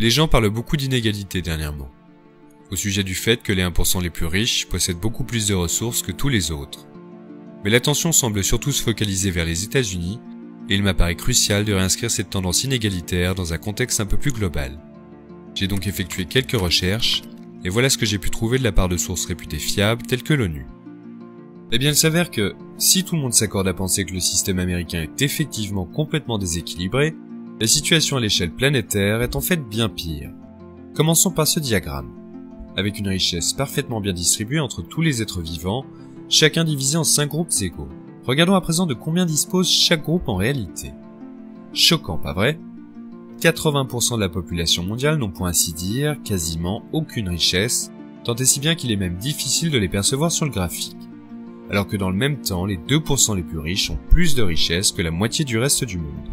Les gens parlent beaucoup d'inégalités dernièrement, au sujet du fait que les 1% les plus riches possèdent beaucoup plus de ressources que tous les autres. Mais l'attention semble surtout se focaliser vers les États-Unis, et il m'apparaît crucial de réinscrire cette tendance inégalitaire dans un contexte un peu plus global. J'ai donc effectué quelques recherches, et voilà ce que j'ai pu trouver de la part de sources réputées fiables telles que l'ONU. Eh bien, il s'avère que, si tout le monde s'accorde à penser que le système américain est effectivement complètement déséquilibré, la situation à l'échelle planétaire est en fait bien pire. Commençons par ce diagramme. Avec une richesse parfaitement bien distribuée entre tous les êtres vivants, chacun divisé en 5 groupes égaux. Regardons à présent de combien dispose chaque groupe en réalité. Choquant, pas vrai ? 80% de la population mondiale n'ont pour ainsi dire quasiment aucune richesse, tant et si bien qu'il est même difficile de les percevoir sur le graphique. Alors que dans le même temps, les 2% les plus riches ont plus de richesses que la moitié du reste du monde.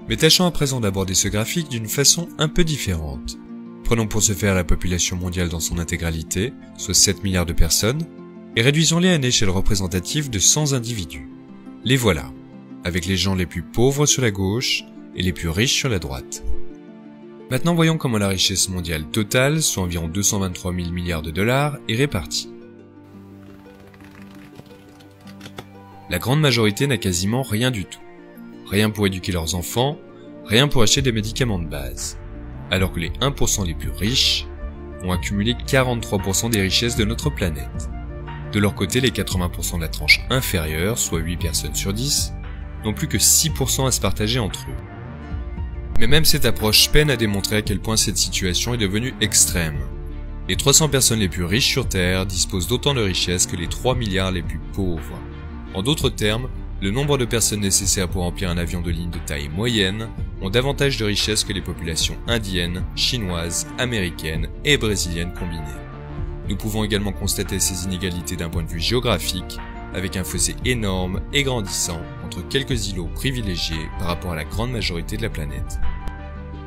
Mais tâchons à présent d'aborder ce graphique d'une façon un peu différente. Prenons pour ce faire la population mondiale dans son intégralité, soit 7 milliards de personnes, et réduisons-les à une échelle représentative de 100 individus. Les voilà, avec les gens les plus pauvres sur la gauche et les plus riches sur la droite. Maintenant voyons comment la richesse mondiale totale, soit environ 223 000 milliards de dollars, est répartie. La grande majorité n'a quasiment rien du tout. Rien pour éduquer leurs enfants, rien pour acheter des médicaments de base. Alors que les 1% les plus riches ont accumulé 43% des richesses de notre planète. De leur côté, les 80% de la tranche inférieure, soit 8 personnes sur 10, n'ont plus que 6% à se partager entre eux. Mais même cette approche peine à démontrer à quel point cette situation est devenue extrême. Les 300 personnes les plus riches sur Terre disposent d'autant de richesses que les 3 milliards les plus pauvres. En d'autres termes, le nombre de personnes nécessaires pour remplir un avion de ligne de taille moyenne ont davantage de richesses que les populations indiennes, chinoises, américaines et brésiliennes combinées. Nous pouvons également constater ces inégalités d'un point de vue géographique, avec un fossé énorme et grandissant entre quelques îlots privilégiés par rapport à la grande majorité de la planète.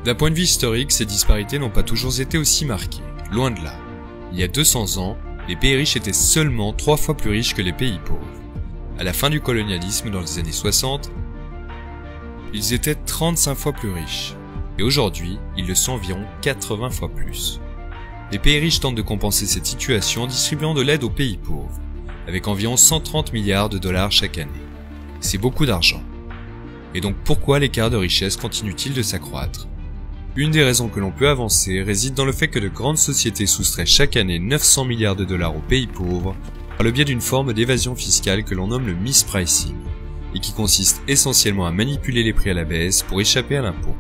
D'un point de vue historique, ces disparités n'ont pas toujours été aussi marquées, loin de là. Il y a 200 ans, les pays riches étaient seulement 3 fois plus riches que les pays pauvres. À la fin du colonialisme dans les années 60, ils étaient 35 fois plus riches, et aujourd'hui, ils le sont environ 80 fois plus. Les pays riches tentent de compenser cette situation en distribuant de l'aide aux pays pauvres, avec environ 130 milliards de dollars chaque année. C'est beaucoup d'argent. Et donc pourquoi l'écart de richesse continue-t-il de s'accroître ? Une des raisons que l'on peut avancer réside dans le fait que de grandes sociétés soustraient chaque année 900 milliards de dollars aux pays pauvres par le biais d'une forme d'évasion fiscale que l'on nomme le mispricing, et qui consiste essentiellement à manipuler les prix à la baisse pour échapper à l'impôt.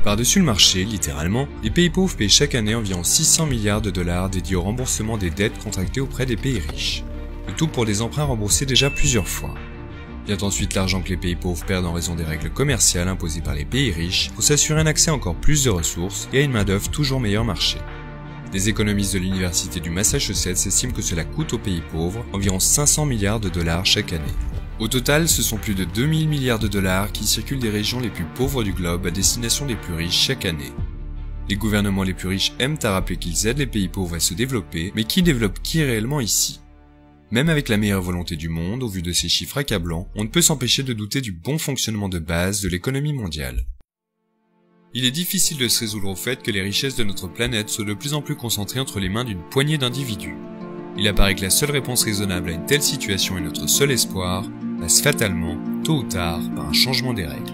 Par-dessus le marché, littéralement, les pays pauvres payent chaque année environ 600 milliards de dollars dédiés au remboursement des dettes contractées auprès des pays riches, le tout pour des emprunts remboursés déjà plusieurs fois. Vient ensuite l'argent que les pays pauvres perdent en raison des règles commerciales imposées par les pays riches pour s'assurer un accès à encore plus de ressources et à une main-d'œuvre toujours meilleur marché. Des économistes de l'université du Massachusetts estiment que cela coûte aux pays pauvres environ 500 milliards de dollars chaque année. Au total, ce sont plus de 2000 milliards de dollars qui circulent des régions les plus pauvres du globe à destination des plus riches chaque année. Les gouvernements les plus riches aiment à rappeler qu'ils aident les pays pauvres à se développer, mais qui développe qui réellement ici ? Même avec la meilleure volonté du monde, au vu de ces chiffres accablants, on ne peut s'empêcher de douter du bon fonctionnement de base de l'économie mondiale. Il est difficile de se résoudre au fait que les richesses de notre planète soient de plus en plus concentrées entre les mains d'une poignée d'individus. Il apparaît que la seule réponse raisonnable à une telle situation et notre seul espoir passe fatalement, tôt ou tard, par un changement des règles.